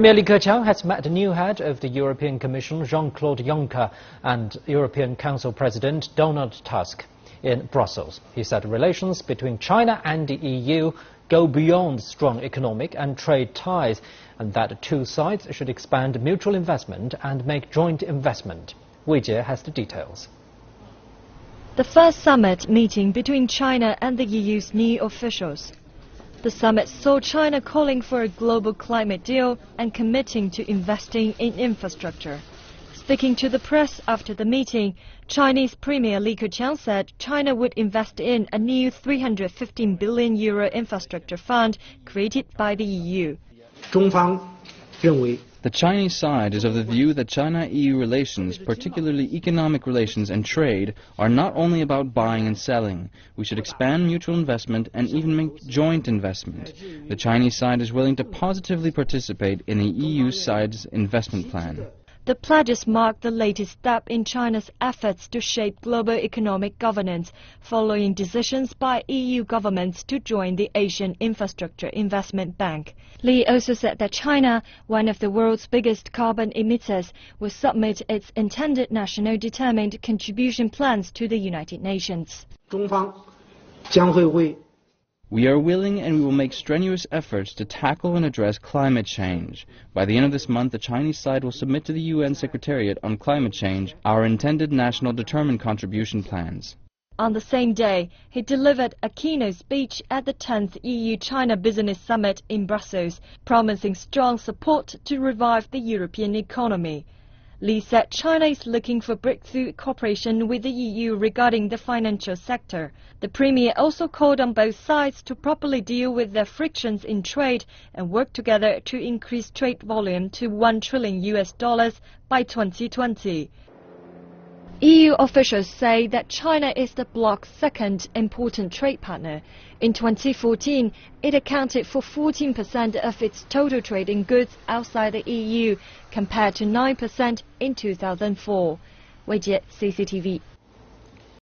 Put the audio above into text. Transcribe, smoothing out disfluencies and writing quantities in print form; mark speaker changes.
Speaker 1: Premier Li Keqiang has met the new head of the European Commission, Jean-Claude Juncker, and European Council President Donald Tusk in Brussels. He said relations between China and the EU go beyond strong economic and trade ties, and that the two sides should expand mutual investment and make joint investment. Wei Jie has the details.
Speaker 2: The first summit meeting between China and the EU's new officials. The summit saw China calling for a global climate deal and committing to investing in infrastructure. Speaking to the press after the meeting, Chinese Premier Li Keqiang said China would invest in a new €315 billion infrastructure fund created by the EU.
Speaker 3: The Chinese side is of the view that China-EU relations, particularly economic relations and trade, are not only about buying and selling. We should expand mutual investment and even make joint investment. The Chinese side is willing to positively participate in the EU side's investment plan.
Speaker 2: The pledges mark the latest step in China's efforts to shape global economic governance, following decisions by EU governments to join the Asian Infrastructure Investment Bank. Li also said that China, one of the world's biggest carbon emitters, will submit its intended national determined contribution plans to the United Nations.
Speaker 3: We are willing and we will make strenuous efforts to tackle and address climate change. By the end of this month, the Chinese side will submit to the UN Secretariat on Climate Change our intended national determined contribution plans.
Speaker 2: On the same day, he delivered a keynote speech at the 10th EU-China Business Summit in Brussels, promising strong support to revive the European economy. Li said China is looking for breakthrough cooperation with the EU regarding the financial sector. The Premier also called on both sides to properly deal with their frictions in trade and work together to increase trade volume to $1 trillion by 2020. EU officials say that China is the bloc's second important trade partner. In 2014, it accounted for 14% of its total trade in goods outside the EU, compared to 9% in 2004. Wei Jie, CCTV.